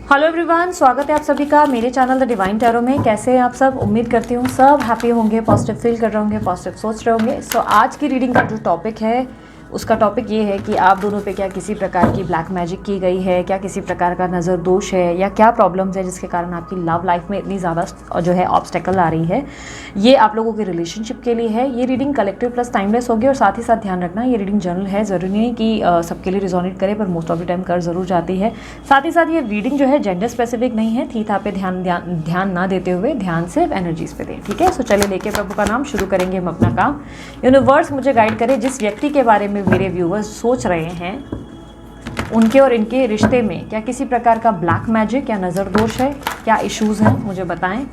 Hello everyone, स्वागत है आप सभी का मेरे चैनल द डिवाइन टैरो में। कैसे हैं आप सब? उम्मीद करती हूँ सब हैप्पी होंगे, पॉजिटिव फील कर रहे होंगे, पॉजिटिव सोच रहे होंगे। सो आज की रीडिंग का जो टॉपिक है उसका टॉपिक ये है कि आप दोनों पे क्या किसी प्रकार की ब्लैक मैजिक की गई है, क्या किसी प्रकार का नज़र दोष है, या क्या प्रॉब्लम्स है जिसके कारण आपकी लव लाइफ में इतनी ज़्यादा जो है ऑब्स्टेकल आ रही है। ये आप लोगों के रिलेशनशिप के लिए है। ये रीडिंग कलेक्टिव प्लस टाइमलेस होगी और साथ ही साथ ध्यान रखना ये रीडिंग जनरल है, ज़रूरी नहीं कि सबके लिए रिजोनेट करे, पर मोस्ट ऑफ द टाइम कर ज़रूर जाती है। साथ ही साथ ये रीडिंग जो है जेंडर स्पेसिफिक नहीं है। थी था पे ध्यान ना देते हुए ध्यान सिर्फ एनर्जीज पे दें, ठीक है। सो चलिए लेके प्रभु का नाम शुरू करेंगे हम अपना काम। यूनिवर्स मुझे गाइड करे, जिस व्यक्ति के बारे में मेरे व्यूवर्स सोच रहे हैं उनके और इनके रिश्ते में क्या किसी प्रकार का ब्लैक मैजिक या नज़र दोष है, क्या इश्यूज हैं, मुझे बताएं।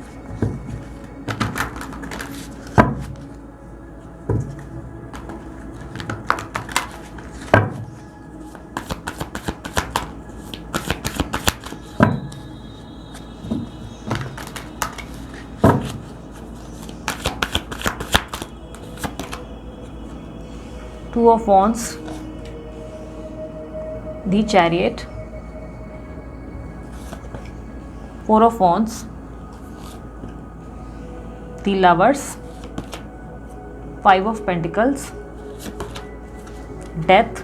Two of Wands, the Chariot, Four of Wands, the Lovers, Five of Pentacles, Death,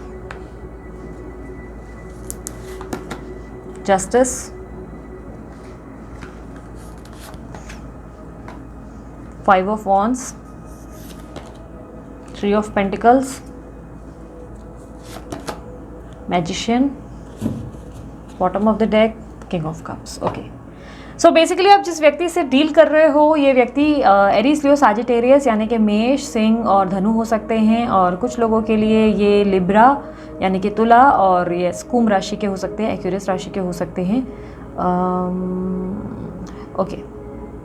Justice, Five of Wands, Three of Pentacles, magician, bottom of the deck, king of cups. Okay, so basically आप जिस व्यक्ति से deal कर रहे हो ये व्यक्ति Aries, लियो, Sagittarius यानी कि मेष, सिंह और धनु हो सकते हैं, और कुछ लोगों के लिए ये लिब्रा यानी कि तुला और ये कुंभ राशि के हो सकते हैं, एक्वेरियस राशि के हो सकते हैं, ओके,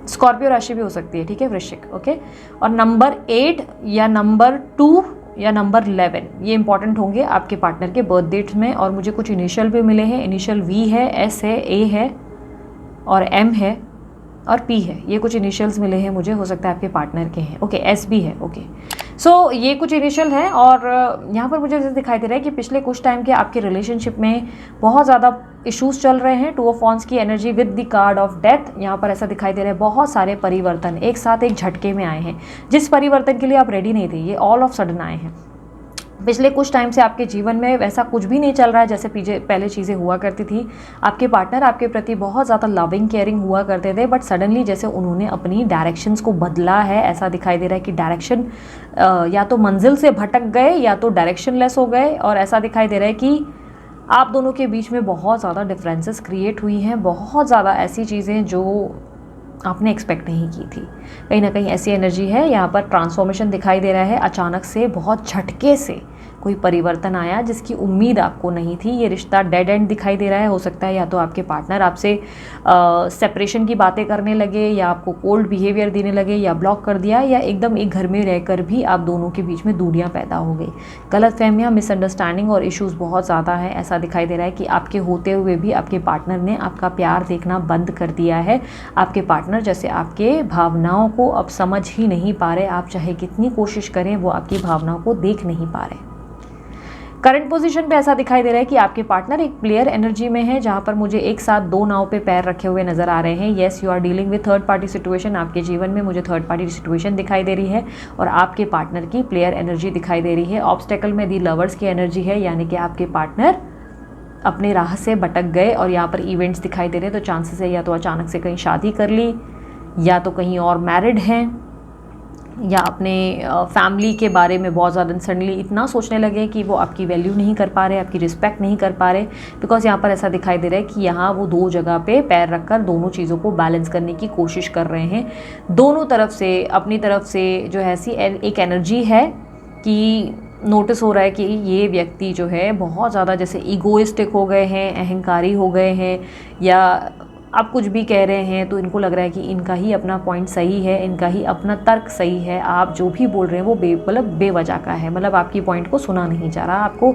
स्कॉर्पियो राशि भी हो सकती है, ठीक है, वृश्चिक। ओके, और नंबर 8 या नंबर 2 या नंबर 11 ये इंपॉर्टेंट होंगे आपके पार्टनर के बर्थ डेट में। और मुझे कुछ इनिशियल भी मिले हैं। इनिशियल वी है, एस है, ए है और एम है और पी है। ये कुछ इनिशियल्स मिले हैं मुझे, हो सकता है आपके पार्टनर के हैं। ओके, एस भी है। ओके, सो ये कुछ इनिशियल है। और यहाँ पर मुझे जैसे दिखाई दे रहा है कि पिछले कुछ टाइम के आपके रिलेशनशिप में बहुत ज़्यादा इश्यूज चल रहे हैं। टू ऑफ वॉन्ड्स की energy with the card of death, यहाँ पर ऐसा दिखाई दे रहा है बहुत सारे परिवर्तन एक साथ एक झटके में आए हैं, जिस परिवर्तन के लिए आप रेडी नहीं थे, ये ऑल ऑफ सडन आए हैं। पिछले कुछ टाइम से आपके जीवन में वैसा कुछ भी नहीं चल रहा है जैसे पहले चीज़ें हुआ करती थी। आपके पार्टनर आपके प्रति बहुत ज़्यादा लविंग केयरिंग हुआ करते थे, बट सडनली जैसे उन्होंने अपनी डायरेक्शंस को बदला है। ऐसा दिखाई दे रहा है कि डायरेक्शन या तो मंजिल से भटक गए या तो डायरेक्शन लेस हो गए। और ऐसा दिखाई दे रहा है कि आप दोनों के बीच में बहुत ज़्यादा डिफरेंसेस क्रिएट हुई हैं, बहुत ज़्यादा ऐसी चीज़ें जो आपने एक्सपेक्ट नहीं की थी। कहीं ना कहीं ऐसी एनर्जी है, यहाँ पर ट्रांसफॉर्मेशन दिखाई दे रहा है। अचानक से बहुत झटके से कोई परिवर्तन आया जिसकी उम्मीद आपको नहीं थी। ये रिश्ता डेड एंड दिखाई दे रहा है। हो सकता है या तो आपके पार्टनर आपसे सेपरेशन की बातें करने लगे, या आपको कोल्ड बिहेवियर देने लगे, या ब्लॉक कर दिया, या एकदम एक घर में रहकर भी आप दोनों के बीच में दूरियां पैदा हो गई। गलतफहमियां, मिसअंडरस्टैंडिंग और इश्यूज बहुत ज़्यादा है। ऐसा दिखाई दे रहा है कि आपके होते हुए भी आपके पार्टनर ने आपका प्यार देखना बंद कर दिया है। आपके पार्टनर जैसे आपके भावनाओं को अब समझ ही नहीं पा रहे। आप चाहे कितनी कोशिश करें वो आपकी भावनाओं को देख नहीं पा रहे। करंट पोजीशन पे ऐसा दिखाई दे रहा है कि आपके पार्टनर एक प्लेयर एनर्जी में है, जहां पर मुझे एक साथ दो नाव पे पैर रखे हुए नजर आ रहे हैं। Yes, you are dealing with third party situation. आपके जीवन में मुझे थर्ड पार्टी सिचुएशन दिखाई दे रही है और आपके पार्टनर की प्लेयर एनर्जी दिखाई दे रही है। ऑब्स्टेकल में दी लवर्स की एनर्जी है, यानी कि आपके पार्टनर अपने राह से भटक गए। और यहाँ पर इवेंट्स दिखाई दे रहे हैं, तो चांसेस है या तो अचानक से कहीं शादी कर ली, या तो कहीं और मैरिड हैं, या अपने फैमिली के बारे में बहुत ज़्यादा सडनली इतना सोचने लगे कि वो आपकी वैल्यू नहीं कर पा रहे, आपकी रिस्पेक्ट नहीं कर पा रहे। बिकॉज यहाँ पर ऐसा दिखाई दे रहा है कि यहाँ वो दो जगह पे पैर रखकर दोनों चीज़ों को बैलेंस करने की कोशिश कर रहे हैं। दोनों तरफ से अपनी तरफ से जो है ऐसी एक एनर्जी है कि नोटिस हो रहा है कि ये व्यक्ति जो है बहुत ज़्यादा जैसे ईगोइस्टिक हो गए हैं, अहंकारी हो गए हैं, या आप कुछ भी कह रहे हैं तो इनको लग रहा है कि इनका ही अपना पॉइंट सही है, इनका ही अपना तर्क सही है। आप जो भी बोल रहे हैं वो बेवजह का है, मतलब आपकी पॉइंट को सुना नहीं जा रहा, आपको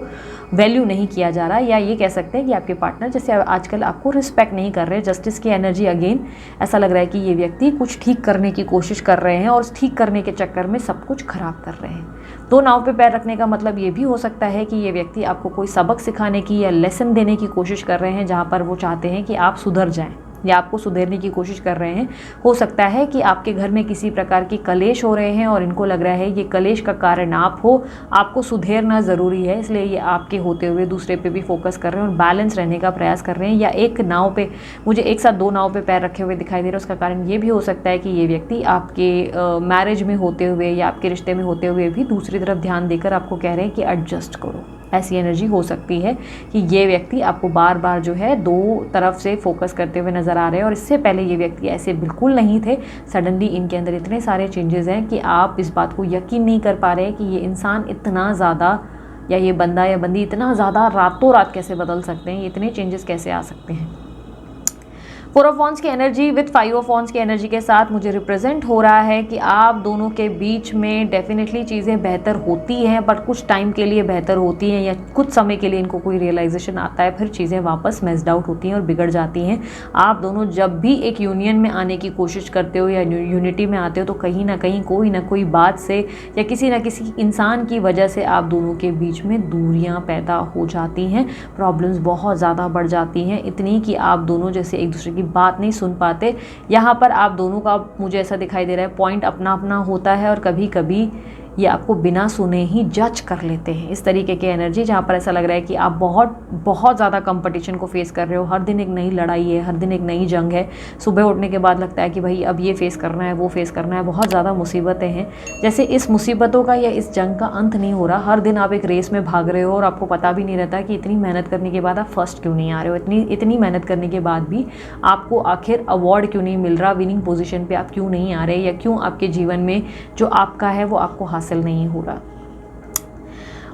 वैल्यू नहीं किया जा रहा। या ये कह सकते हैं कि आपके पार्टनर जैसे आजकल आपको रिस्पेक्ट नहीं कर रहे। जस्टिस की एनर्जी अगेन, ऐसा लग रहा है कि ये व्यक्ति कुछ ठीक करने की कोशिश कर रहे हैं और ठीक करने के चक्कर में सब कुछ खराब कर रहे हैं। दो नाव पे पैर रखने का मतलब ये भी हो सकता है कि ये व्यक्ति आपको कोई सबक सिखाने की या लेसन देने की कोशिश कर रहे हैं, जहाँ पर वो चाहते हैं कि आप सुधर जाएं या आपको सुधरने की कोशिश कर रहे हैं। हो सकता है कि आपके घर में किसी प्रकार की कलेश हो रहे हैं और इनको लग रहा है ये कलेश का कारण आप हो, आपको सुधरना ज़रूरी है, इसलिए ये आपके होते हुए दूसरे पे भी फोकस कर रहे हैं और बैलेंस रहने का प्रयास कर रहे हैं। या एक नाव पे, मुझे एक साथ दो नाव पे पैर रखे हुए दिखाई दे रहे हैं, उसका कारण ये भी हो सकता है कि ये व्यक्ति आपके मैरिज में होते हुए या आपके रिश्ते में होते हुए भी दूसरी तरफ ध्यान देकर आपको कह रहे हैं कि एडजस्ट करो। ऐसी एनर्जी हो सकती है कि ये व्यक्ति आपको बार बार जो है दो तरफ से फोकस करते हुए नज़र आ रहे हैं और इससे पहले ये व्यक्ति ऐसे बिल्कुल नहीं थे। सडनली इनके अंदर इतने सारे चेंजेस हैं कि आप इस बात को यकीन नहीं कर पा रहे कि ये इंसान इतना ज़्यादा या ये बंदा या बंदी इतना ज़्यादा रातों रात कैसे बदल सकते हैं, ये इतने चेंजेस कैसे आ सकते हैं। 4 ऑफ वॉन्ड्स की एनर्जी विथ 5 ऑफ वॉन्ड्स की एनर्जी के साथ मुझे रिप्रेजेंट हो रहा है कि आप दोनों के बीच में डेफिनेटली चीज़ें बेहतर होती हैं, बट कुछ टाइम के लिए बेहतर होती हैं या कुछ समय के लिए इनको कोई रियलाइजेशन आता है, फिर चीज़ें वापस मेस्ड आउट होती हैं और बिगड़ जाती हैं। आप दोनों जब भी एक यूनियन में आने की कोशिश करते हो या यूनिटी में आते हो तो कहीं ना कहीं कोई ना कोई बात से या किसी ना किसी इंसान की वजह से आप दोनों के बीच में दूरियाँ पैदा हो जाती हैं, प्रॉब्लम्स बहुत ज़्यादा बढ़ जाती हैं, इतनी कि आप दोनों जैसे एक दूसरे की बात नहीं सुन पाते। यहाँ पर आप दोनों का मुझे ऐसा दिखाई दे रहा है पॉइंट अपना अपना होता है और कभी कभी ये आपको बिना सुने ही जज कर लेते हैं। इस तरीके की एनर्जी जहाँ पर ऐसा लग रहा है कि आप बहुत ज़्यादा कंपटीशन को फेस कर रहे हो, हर दिन एक नई लड़ाई है, हर दिन एक नई जंग है। सुबह उठने के बाद लगता है कि भाई अब ये फेस करना है, वो फेस करना है, बहुत ज़्यादा मुसीबतें हैं। जैसे इस मुसीबतों का या इस जंग का अंत नहीं हो रहा, हर दिन आप एक रेस में भाग रहे हो और आपको पता भी नहीं रहता कि इतनी मेहनत करने के बाद आप फर्स्ट क्यों नहीं आ रहे हो, इतनी मेहनत करने के बाद भी आपको आखिर अवार्ड क्यों नहीं मिल रहा, विनिंग पोजीशन पे आप क्यों नहीं आ रहे, या क्यों आपके जीवन में जो आपका है वो आपको हासिल नहीं हो रहा।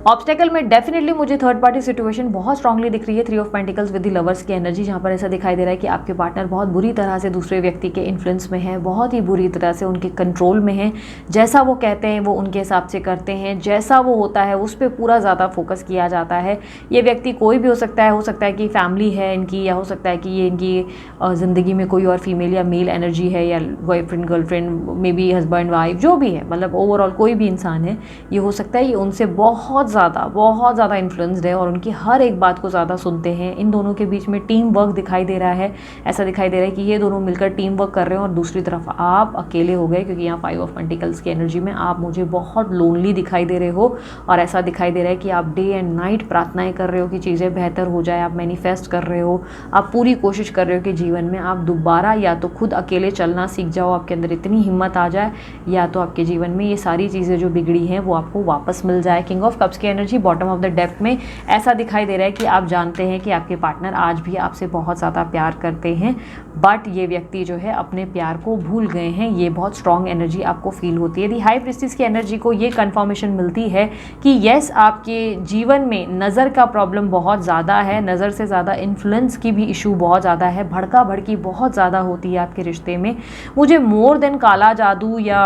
ऑब्स्टेकल में डेफिनेटली मुझे थर्ड पार्टी सिचुएशन बहुत स्ट्रांगली दिख रही है। 3 of pentacles with the lovers की एनर्जी, जहाँ पर ऐसा दिखाई दे रहा है कि आपके पार्टनर बहुत बुरी तरह से दूसरे व्यक्ति के इन्फ्लुएंस में है, बहुत ही बुरी तरह से उनके कंट्रोल में है। जैसा वो कहते हैं वो उनके हिसाब से करते हैं, जैसा वो होता है उस पर पूरा ज़्यादा फोकस किया जाता है। ये व्यक्ति कोई भी हो सकता है कि फैमिली है इनकी, या हो सकता है कि ये इनकी ज़िंदगी में कोई और फीमेल या मेल एनर्जी है, या boyfriend girlfriend, may be husband wife, जो भी है, मतलब ओवरऑल कोई भी इंसान है, ये हो सकता है ये उनसे बहुत ज़्यादा इन्फ्लुएंस्ड है और उनकी हर एक बात को ज़्यादा सुनते हैं। इन दोनों के बीच में टीम वर्क दिखाई दे रहा है। ऐसा दिखाई दे रहा है कि ये दोनों मिलकर टीम वर्क कर रहे हैं और दूसरी तरफ आप अकेले हो गए, क्योंकि यहाँ 5 ऑफ पेंटिकल्स की एनर्जी में आप मुझे बहुत लोनली दिखाई दे रहे हो। और ऐसा दिखाई दे रहा है कि आप डे एंड नाइट प्रार्थनाएं कर रहे हो कि चीज़ें बेहतर हो जाए, आप मैनिफेस्ट कर रहे हो, आप पूरी कोशिश कर रहे हो कि जीवन में आप दोबारा या तो खुद अकेले चलना सीख जाओ, आपके अंदर इतनी हिम्मत आ जाए, या तो आपके जीवन में ये सारी चीज़ें जो बिगड़ी हैं वो आपको वापस मिल जाए। किंग ऑफ कप्स की energy bottom of the depth में ऐसा दिखाई दे रहा है कि आप जानते हैं कि आपके पार्टनर आज भी आपसे बहुत ज़्यादा प्यार करते हैं, बट ये व्यक्ति जो है अपने प्यार को भूल गए हैं। ये बहुत स्ट्रॉन्ग एनर्जी आपको फील होती है। दी हाई प्रीस्टिस की एनर्जी को ये कंफर्मेशन मिलती है कि यस, आपके जीवन में नज़र का प्रॉब्लम बहुत ज़्यादा है, नज़र से ज़्यादा इन्फ्लुएंस की भी इशू बहुत ज़्यादा है, भड़का भड़की बहुत ज़्यादा होती है आपके रिश्ते में। मुझे मोर देन काला जादू या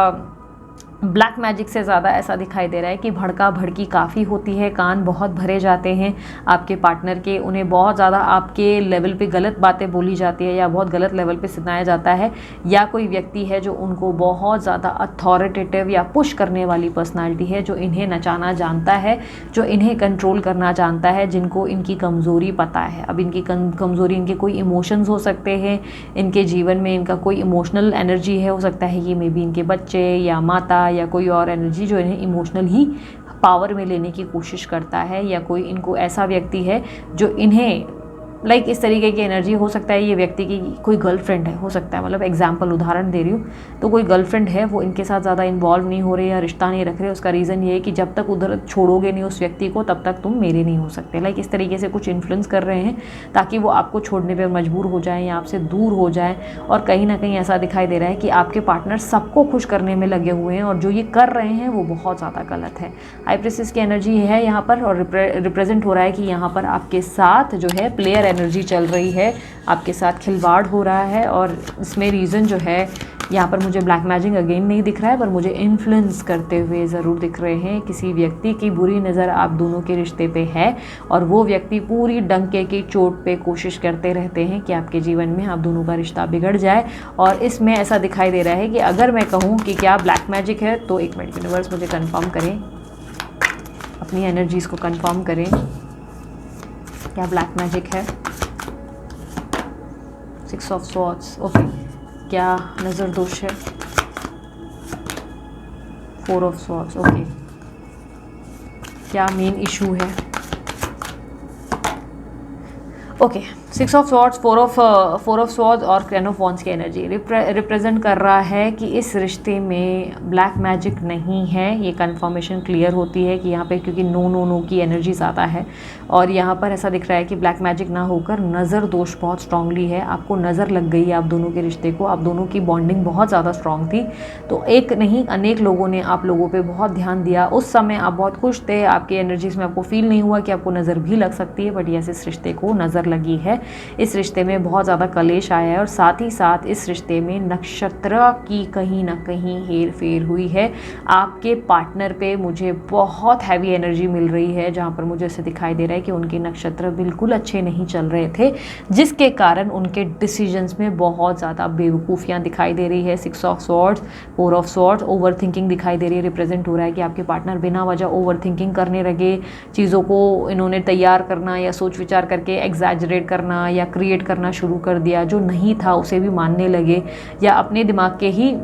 ब्लैक मैजिक से ज़्यादा ऐसा दिखाई दे रहा है कि भड़का भड़की काफ़ी होती है, कान बहुत भरे जाते हैं आपके पार्टनर के, उन्हें बहुत ज़्यादा आपके लेवल पे गलत बातें बोली जाती है या बहुत गलत लेवल पे सुनाया जाता है, या कोई व्यक्ति है जो उनको बहुत ज़्यादा अथॉरिटेटिव या पुश करने वाली पर्सनालिटी है, जो इन्हें नचाना जानता है, जो इन्हें कंट्रोल करना जानता है, जिनको इनकी कमज़ोरी पता है। अब इनकी कमज़ोरी, इनके कोई इमोशंस हो सकते हैं, इनके जीवन में इनका कोई इमोशनल एनर्जी है, हो सकता है कि मे बी इनके बच्चे या माता या कोई और एनर्जी जो इन्हें इमोशनल ही पावर में लेने की कोशिश करता है, या कोई इनको ऐसा व्यक्ति है जो इन्हें लाइक इस तरीके की एनर्जी। हो सकता है ये व्यक्ति की कोई गर्लफ्रेंड है, हो सकता है, मतलब एग्जांपल उदाहरण दे रही हूँ, तो कोई गर्लफ्रेंड है, वो इनके साथ ज़्यादा इन्वॉल्व नहीं हो रहे या रिश्ता नहीं रख रहे। उसका रीज़न ये है कि जब तक उधर छोड़ोगे नहीं उस व्यक्ति को तब तक तुम मेरे नहीं हो सकते। लाइक इस तरीके से कुछ इन्फ्लुएंस कर रहे हैं ताकि वो आपको छोड़ने पर मजबूर हो जाएँ या आपसे दूर हो जाए। और कहीं ना कहीं ऐसा दिखाई दे रहा है कि आपके पार्टनर सबको खुश करने में लगे हुए हैं और जो ये कर रहे हैं वो बहुत ज़्यादा गलत है। हाई प्रीस्टिस की एनर्जी है यहाँ पर, और रिप्रेजेंट हो रहा है कि यहाँ पर आपके साथ जो है प्लेयर एनर्जी चल रही है, आपके साथ खिलवाड़ हो रहा है। और इसमें रीज़न जो है, यहाँ पर मुझे ब्लैक मैजिक अगेन नहीं दिख रहा है, पर मुझे इन्फ्लुएंस करते हुए ज़रूर दिख रहे हैं। किसी व्यक्ति की बुरी नज़र आप दोनों के रिश्ते पे है और वो व्यक्ति पूरी डंके की चोट पे कोशिश करते रहते हैं कि आपके जीवन में आप दोनों का रिश्ता बिगड़ जाए। और इसमें ऐसा दिखाई दे रहा है कि अगर मैं कहूँ कि क्या ब्लैक मैजिक है, तो एक मिनट यूनिवर्स मुझे कन्फर्म करें अपनी एनर्जीज़ को कंफर्म करें। क्या ब्लैक मैजिक है? 6 ऑफ स्वॉर्ड्स, ओके। क्या नज़र दोष है? 4 ऑफ स्वॉर्ड्स, ओके। क्या मेन इशू है? Okay, 6 of swords, 4 of swords और क्वीन ऑफ वॉन्ड्स की एनर्जी रिप्रेजेंट कर रहा है कि इस रिश्ते में ब्लैक मैजिक नहीं है। ये कंफर्मेशन क्लियर होती है कि यहाँ पे, क्योंकि नो नो नो की एनर्जी ज़्यादा है और यहाँ पर ऐसा दिख रहा है कि ब्लैक मैजिक ना होकर नज़र दोष बहुत स्ट्रांगली है। आपको नज़र लग गई है आप दोनों के रिश्ते को, आप दोनों की बॉन्डिंग बहुत ज़्यादा स्ट्रांग थी। तो एक नहीं अनेक लोगों ने आप लोगों पे बहुत ध्यान दिया। उस समय आप बहुत खुश थे, आपकी एनर्जीज़ में आपको फील नहीं हुआ कि आपको नज़र भी लग सकती है, बट यस, इस रिश्ते को नज़र लगी है। इस रिश्ते में बहुत ज़्यादा कलेश आया है और साथ ही साथ इस रिश्ते में नक्षत्र की कहीं ना कहीं हेर फेर हुई है। आपके पार्टनर पे मुझे बहुत हैवी एनर्जी मिल रही है, जहाँ पर मुझे ऐसे दिखाई दे रहा है कि उनके नक्षत्र बिल्कुल अच्छे नहीं चल रहे थे, जिसके कारण उनके डिसीजंस में बहुत ज़्यादा बेवकूफ़ियाँ दिखाई दे रही है। 6 of swords, 4 of swords, over thinking दिखाई दे रही है। रिप्रेजेंट हो रहा है कि आपके पार्टनर बिना वजह ओवर थिंकिंग करने लगे, चीज़ों को इन्होंने तैयार करना या सोच विचार करके एग्जैजरेट करना या क्रिएट करना शुरू कर दिया, जो नहीं था उसे भी मानने लगे या अपने दिमाग के ही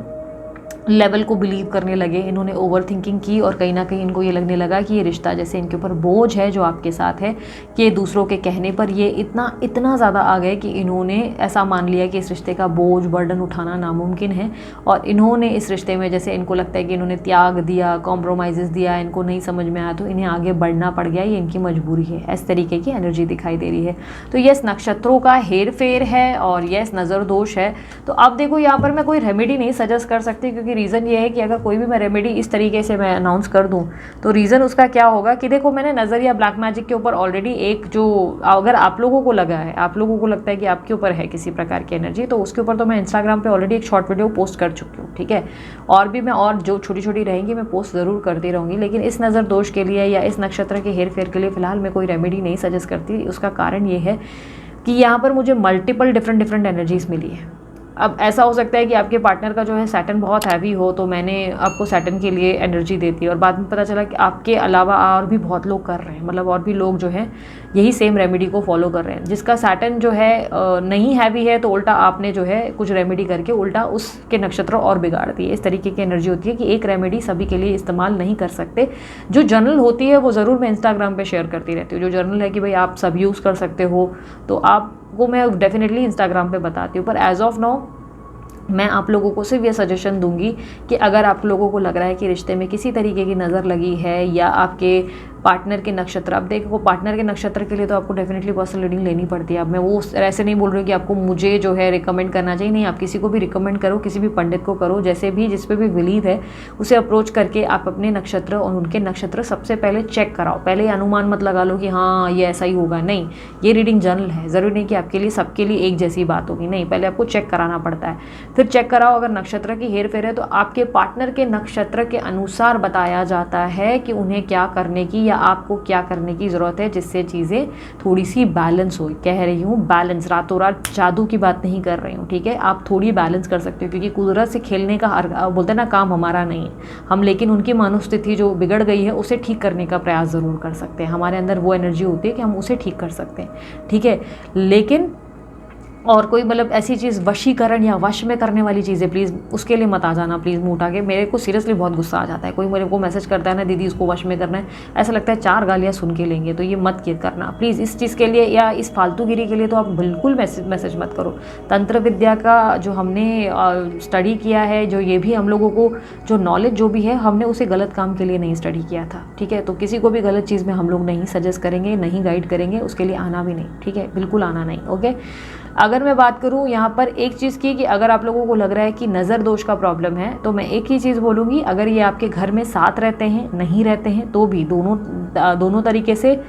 लेवल को बिलीव करने लगे। इन्होंने ओवर थिंकिंग की और कहीं ना कहीं इनको ये लगने लगा कि ये रिश्ता जैसे इनके ऊपर बोझ है जो आपके साथ है, कि दूसरों के कहने पर ये इतना ज़्यादा आ गए कि इन्होंने ऐसा मान लिया कि इस रिश्ते का बोझ बर्डन उठाना नामुमकिन है और इन्होंने इस रिश्ते में, जैसे इनको लगता है कि इन्होंने त्याग दिया, कॉम्प्रोमाइज़ दिया, इनको नहीं समझ में आया तो इन्हें आगे बढ़ना पड़ गया, ये इनकी मजबूरी है। इस तरीके की एनर्जी दिखाई दे रही है। तो यस, नक्षत्रों का हेर फेर है और यस, नज़र दोष है। तो अब देखो, यहाँ पर मैं कोई रेमेडी नहीं सजेस्ट कर सकती, क्योंकि रीज़न ये है कि अगर कोई भी मैं रेमेडी इस तरीके से मैं अनाउंस कर दूं तो रीज़न उसका क्या होगा कि देखो, मैंने नज़र या ब्लैक मैजिक के ऊपर ऑलरेडी एक, जो अगर आप लोगों को लगा है, आप लोगों को लगता है कि आपके ऊपर है किसी प्रकार की एनर्जी, तो उसके ऊपर तो मैं इंस्टाग्राम पे ऑलरेडी एक शॉर्ट वीडियो पोस्ट कर चुकी हूँ, ठीक है। और भी मैं और जो छोटी छोटी रहेंगी मैं पोस्ट ज़रूर करती रहूँगी, लेकिन इस नज़र दोष के लिए या इस नक्षत्र के हेर फेर के लिए फ़िलहाल मैं कोई रेमेडी नहीं सजेस्ट करती। उसका कारण ये है कि यहाँ पर मुझे मल्टीपल डिफरेंट एनर्जीज़ मिली है। अब ऐसा हो सकता है कि आपके पार्टनर का जो है सैटर्न बहुत हैवी हो, तो मैंने आपको सैटर्न के लिए एनर्जी देती है और बाद में पता चला कि आपके अलावा और भी बहुत लोग कर रहे हैं, मतलब और भी लोग जो हैं यही सेम रेमेडी को फॉलो कर रहे हैं। जिसका सैटर्न जो है नहीं हैवी है, तो उल्टा आपने जो है कुछ रेमेडी करके उल्टा उसके नक्षत्र और बिगाड़ दिए। इस तरीके की एनर्जी होती है कि एक रेमेडी सभी के लिए इस्तेमाल नहीं कर सकते। जो जर्नल होती है वो ज़रूर मैं इंस्टाग्राम पर शेयर करती रहती हूँ। जो जर्नल है कि भाई आप सब यूज़ कर सकते हो, तो आपको मैं डेफिनेटली इंस्टाग्राम पे बताती हूँ। पर एज ऑफ नाउ मैं आप लोगों को सिर्फ ये सजेशन दूंगी कि अगर आप लोगों को लग रहा है कि रिश्ते में किसी तरीके की नज़र लगी है या आपके पार्टनर के नक्षत्र, अब देखो पार्टनर के नक्षत्र के लिए तो आपको डेफिनेटली पर्सनल रीडिंग लेनी पड़ती है। अब मैं वो ऐसे नहीं बोल रही हूँ कि आपको मुझे जो है रिकमेंड करना चाहिए, नहीं, आप किसी को भी रिकमेंड करो, किसी भी पंडित को करो, जैसे भी जिस पे भी बिलीव है उसे अप्रोच करके आप अपने नक्षत्र और उनके नक्षत्र सबसे पहले चेक कराओ। पहले अनुमान मत लगा लो कि हाँ ये ऐसा ही होगा, नहीं, ये रीडिंग जर्नल है, ज़रूरी नहीं कि आपके लिए सबके लिए एक जैसी बात होगी, नहीं, पहले आपको चेक कराना पड़ता है। फिर चेक कराओ, अगर नक्षत्र की हेर फेर है तो आपके पार्टनर के नक्षत्र के अनुसार बताया जाता है कि उन्हें क्या करने की या आपको क्या करने की ज़रूरत है, जिससे चीज़ें थोड़ी सी बैलेंस हो। कह रही हूँ बैलेंस, रातों रात जादू की बात नहीं कर रही हूँ, ठीक है। आप थोड़ी बैलेंस कर सकते हो, क्योंकि कुदरत से खेलने का बोलते हैं ना, काम हमारा नहीं है हम, लेकिन उनकी मनोस्थिति जो बिगड़ गई है उसे ठीक करने का प्रयास ज़रूर कर सकते हैं। हमारे अंदर वो एनर्जी होती है कि हम उसे ठीक कर सकते हैं, ठीक है। लेकिन और कोई मतलब ऐसी चीज़ वशीकरण या वश में करने वाली चीज़ें प्लीज़ उसके लिए मत आ जाना, प्लीज़ मुँह उठा के। मेरे को सीरियसली बहुत गुस्सा आ जाता है, कोई मेरे को मैसेज करता है ना, दीदी उसको वश में करना है, ऐसा लगता है 4 गालियाँ सुन के लेंगे, तो ये मत करना प्लीज़। इस चीज़ के लिए या इस फालतूगिरी के लिए तो आप बिल्कुल मैसेज मत करो। तंत्र विद्या का जो हमने स्टडी किया है, जो ये भी हम लोगों को जो नॉलेज जो भी है, हमने उसे गलत काम के लिए नहीं स्टडी किया था, ठीक है। तो किसी को भी गलत चीज़ में हम लोग नहीं सजेस्ट करेंगे, नहीं गाइड करेंगे, उसके लिए आना भी नहीं, ठीक है, बिल्कुल आना नहीं, ओके। अगर मैं बात करूं यहाँ पर एक चीज़ की कि अगर आप लोगों को लग रहा है कि नज़र दोष का प्रॉब्लम है, तो मैं एक ही चीज़ बोलूँगी, अगर ये आपके घर में साथ रहते हैं, नहीं रहते हैं, तो भी दोनों तरीके से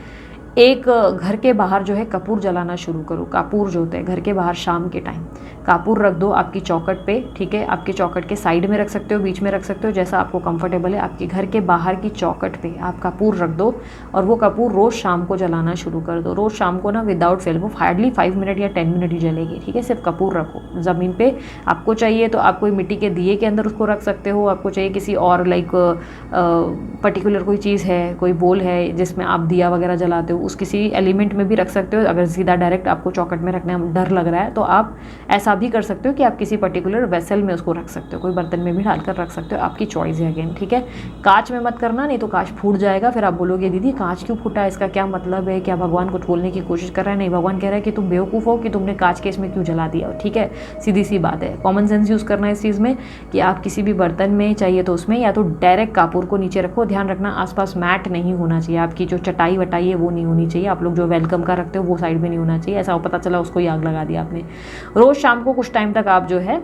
एक घर के बाहर जो है कपूर जलाना शुरू करो। कपूर जो होते हैं घर के बाहर शाम के टाइम कपूर रख दो आपकी चौखट पे, ठीक है। आपकी चौखट के साइड में रख सकते हो, बीच में रख सकते हो, जैसा आपको कंफर्टेबल है। आपके घर के बाहर की चौखट पे आप कपूर रख दो और वो कपूर रोज़ शाम को जलाना शुरू कर दो। रोज़ शाम को ना विदाउट फेल, वो हार्डली 5 मिनट या 10 मिनट ही जलेगी, ठीक है। सिर्फ कपूर रखो ज़मीन पे। आपको चाहिए तो आप कोई मिट्टी के दिए के अंदर उसको रख सकते हो, आपको चाहिए किसी और लाइक पर्टिकुलर कोई चीज़ है, कोई बोल है जिसमें आप दिया वगैरह जलाते हो, उस किसी एलिमेंट में भी रख सकते हो। अगर सीधा डायरेक्ट आपको चौखट में रखने में डर लग रहा है तो आप ऐसा भी कर सकते हो कि आप किसी पर्टिकुलर वेसल में उसको रख सकते हो, कोई बर्तन में भी डालकर रख सकते हो, आपकी चॉइस है अगेन, ठीक है। कांच में मत करना, नहीं तो कांच फूट जाएगा, फिर आप बोलोगे दीदी कांच क्यों फूटा, इसका क्या मतलब है, क्या भगवान कुछ बोलने की कोशिश कर रहा है? नहीं, भगवान कह रहा है कि तुम बेवकूफ़ हो कि तुमने कांच के इसमें क्यों जला दिया, ठीक है। सीधी सी बात है, कॉमन सेंस यूज़ करना है इस चीज़ में कि आप किसी भी बर्तन में चाहिए तो उसमें या तो डायरेक्ट कपूर को नीचे रखो। ध्यान रखना आसपास मैट नहीं होना चाहिए, आपकी जो चटाई वटाई है वो नहीं होनी चाहिए। आप लोग जो वेलकम का रखते हो वो साइड में नहीं होना चाहिए, ऐसा पता चला उसको ही आग लगा दिया आपने। रोज़ शाम को कुछ टाइम तक आप जो है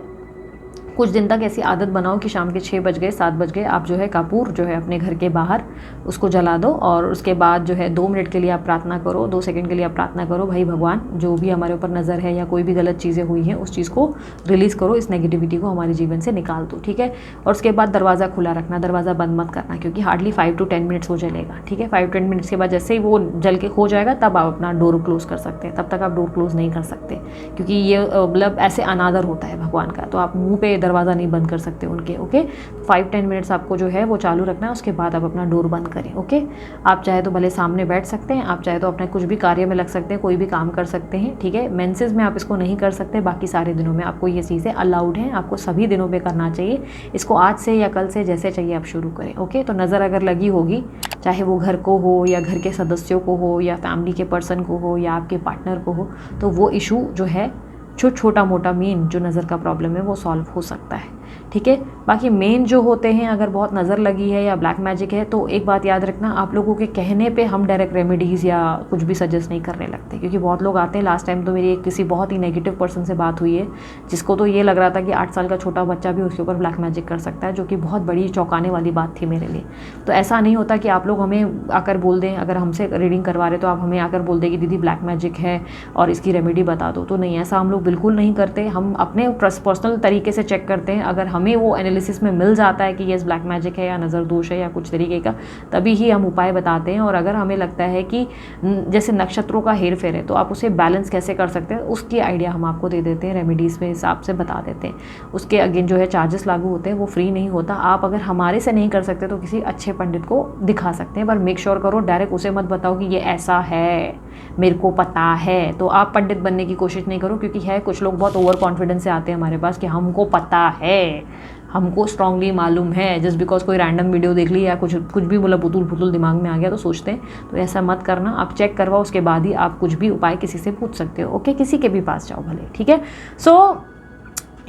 कुछ दिन तक ऐसी आदत बनाओ कि शाम के 6 बज गए 7 बज गए आप जो है कपूर जो है अपने घर के बाहर उसको जला दो। और उसके बाद जो है 2 मिनट के लिए आप प्रार्थना करो, 2 सेकंड के लिए आप प्रार्थना करो, भाई भगवान जो भी हमारे ऊपर नज़र है या कोई भी गलत चीज़ें हुई हैं उस चीज़ को रिलीज़ करो, इस नेगेटिविटी को हमारे जीवन से निकाल दो, ठीक है। और उसके बाद दरवाज़ा खुला रखना, दरवाज़ा बंद मत करना, क्योंकि हार्डली 5 to 10 मिनट्स वो जलेगा, ठीक है। 5-10 मिनट्स के बाद जैसे ही वो जल के हो जाएगा तब आप अपना डोर क्लोज़ कर सकते हैं, तब तक आप डोर क्लोज़ नहीं कर सकते, क्योंकि ये मतलब ऐसे अनादर होता है भगवान का, तो आप मुँह पे दरवाज़ा नहीं बंद कर सकते उनके, ओके। 5-10 मिनट्स आपको जो है वो चालू रखना है, उसके बाद आप अपना डोर बंद करें, ओके। आप चाहे तो भले सामने बैठ सकते हैं, आप चाहे तो अपने कुछ भी कार्य में लग सकते हैं, कोई भी काम कर सकते हैं, ठीक है। मेंसेस में आप इसको नहीं कर सकते, बाकी सारे दिनों में आपको ये चीज़ें अलाउड हैं, आपको सभी दिनों पे करना चाहिए। इसको आज से या कल से जैसे चाहिए आप शुरू करें, ओके। तो नज़र अगर लगी होगी, चाहे वो घर को हो या घर के सदस्यों को हो या फैमिली के पर्सन को हो या आपके पार्टनर को हो, तो वो इशू जो है छोटा मोटा मेन जो नज़र का प्रॉब्लम है वो सॉल्व हो सकता है, ठीक है। बाकी मेन जो होते हैं, अगर बहुत नज़र लगी है या ब्लैक मैजिक है तो एक बात याद रखना, आप लोगों के कहने पे हम डायरेक्ट रेमेडीज़ या कुछ भी सजेस्ट नहीं करने लगते, क्योंकि बहुत लोग आते हैं। लास्ट टाइम तो मेरी किसी बहुत ही नेगेटिव पर्सन से बात हुई है जिसको तो ये लग रहा था कि 8 साल का छोटा बच्चा भी उसके ऊपर ब्लैक मैजिक कर सकता है, जो कि बहुत बड़ी चौंकाने वाली बात थी मेरे लिए। तो ऐसा नहीं होता कि आप लोग हमें आकर बोल दें, अगर हमसे रीडिंग करवा रहे तो आप हमें आकर बोल दें कि दीदी ब्लैक मैजिक है और इसकी रेमेडी बता दो, तो नहीं, ऐसा हम लोग बिल्कुल नहीं करते। हम अपने पर्सनल तरीके से चेक करते हैं, अगर हमें वो एनालिसिस में मिल जाता है कि ये ब्लैक मैजिक है या नज़र दोष है या कुछ तरीके का, तभी ही हम उपाय बताते हैं। और अगर हमें लगता है कि जैसे नक्षत्रों का हेर फेर है तो आप उसे बैलेंस कैसे कर सकते हैं उसकी आइडिया हम आपको दे देते हैं, रेमेडीज़ में हिसाब से बता देते हैं। उसके अगेन जो है चार्जेस लागू होते हैं, वो फ्री नहीं होता। आप अगर हमारे से नहीं कर सकते तो किसी अच्छे पंडित को दिखा सकते हैं, पर मेक श्योर करो डायरेक्ट उसे मत बताओ कि ये ऐसा है, मेरे को पता है। तो आप पंडित बनने की कोशिश नहीं करो, क्योंकि है कुछ लोग बहुत ओवर कॉन्फिडेंस से आते हैं हमारे पास कि हमको पता है, हमको स्ट्रांगली मालूम है, जस्ट बिकॉज कोई रैंडम वीडियो देख ली या कुछ भी मतलब पुतुल पुतुल दिमाग में आ गया तो सोचते हैं। तो ऐसा मत करना, आप चेक करवाओ, उसके बाद ही आप कुछ भी उपाय किसी से पूछ सकते हो, ओके। किसी के भी पास जाओ भले, ठीक है। सो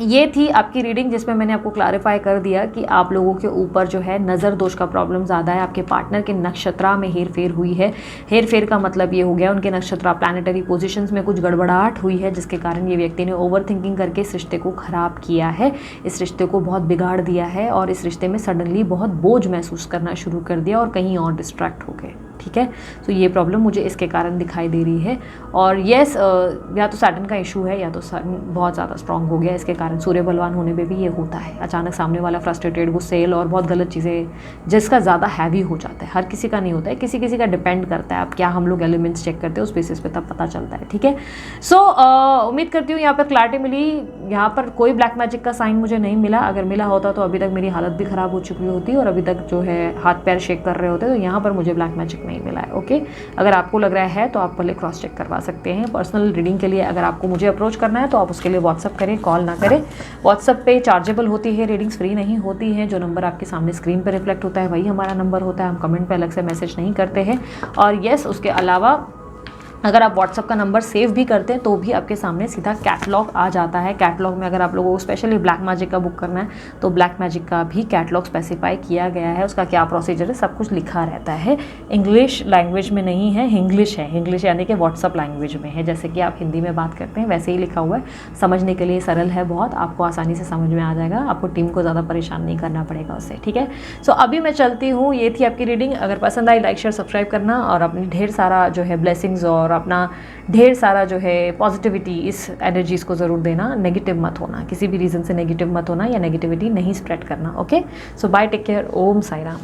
ये थी आपकी रीडिंग जिसमें मैंने आपको क्लैरिफाई कर दिया कि आप लोगों के ऊपर जो है नज़र दोष का प्रॉब्लम ज़्यादा है, आपके पार्टनर के नक्षत्रा में हेर फेर हुई है। हेर फेर का मतलब ये हो गया उनके नक्षत्रा प्लैनेटरी पोजीशंस में कुछ गड़बड़ाहट हुई है, जिसके कारण ये व्यक्ति ने ओवर थिंकिंग करके इस रिश्ते को ख़राब किया है, इस रिश्ते को बहुत बिगाड़ दिया है और इस रिश्ते में सडनली बहुत बोझ महसूस करना शुरू कर दिया और कहीं और डिस्ट्रैक्ट हो गए, ठीक है। तो ये प्रॉब्लम मुझे इसके कारण दिखाई दे रही है। और येस, या तो सैटर्न का इशू है या तो बहुत ज़्यादा स्ट्रांग हो गया, इसके कारण सूर्य बलवान होने पे भी ये होता है। अचानक सामने वाला फ्रस्ट्रेटेड, गुस्सेल और बहुत गलत चीज़ें जिसका ज़्यादा हैवी हो जाता है। हर किसी का नहीं होता है, किसी किसी का डिपेंड करता है। अब क्या हम लोग एलिमेंट्स चेक करते हैं उस बेसिस पे तब पता चलता है, ठीक है। सो उम्मीद करती हूँ यहाँ पर क्लैरिटी मिली। यहाँ पर कोई ब्लैक मैजिक का साइन मुझे नहीं मिला, अगर मिला होता तो अभी तक मेरी हालत भी ख़राब हो चुकी होती और अभी तक जो है हाथ पैर शेक कर रहे होते, तो यहाँ पर मुझे ब्लैक मैजिक नहीं मिला है, ओके। अगर आपको लग रहा है तो आप पहले क्रॉस चेक करवा सकते हैं। पर्सनल रीडिंग के लिए अगर आपको मुझे अप्रोच करना है तो आप उसके लिए व्हाट्सअप करें, कॉल ना करें। व्हाट्सअप पे चार्जेबल होती है, रीडिंग्स फ्री नहीं होती हैं। जो नंबर आपके सामने स्क्रीन पर रिफ्लेक्ट होता है वही हमारा नंबर होता है, हम कमेंट पे अलग से मैसेज नहीं करते हैं। और येस, उसके अलावा अगर आप व्हाट्सअप का नंबर सेव भी करते हैं तो भी आपके सामने सीधा कैटलॉग आ जाता है। कैटलॉग में अगर आप लोगों को स्पेशली ब्लैक मैजिक का बुक करना है तो ब्लैक मैजिक का भी कैटलॉग स्पेसिफाई किया गया है, उसका क्या प्रोसीजर है सब कुछ लिखा रहता है। इंग्लिश लैंग्वेज में नहीं है, हिंग्लिश है। हिंग्लिश यानी कि व्हाट्सअप लैंग्वेज में है, जैसे कि आप हिंदी में बात करते हैं वैसे ही लिखा हुआ है। समझने के लिए सरल है बहुत, आपको आसानी से समझ में आ जाएगा, आपको टीम को ज़्यादा परेशान नहीं करना पड़ेगा उससे, ठीक है। सो अभी मैं चलती हूँ, ये थी आपकी रीडिंग। अगर पसंद आई लाइक शेयर सब्सक्राइब करना और अपनी ढेर सारा जो है ब्लेसिंग्स और अपना ढेर सारा जो है पॉजिटिविटी इस एनर्जीज़ को ज़रूर देना। नेगेटिव मत होना, किसी भी रीज़न से नेगेटिव मत होना या नेगेटिविटी नहीं स्प्रेड करना। ओके, सो बाय, टेक केयर, ओम साई राम।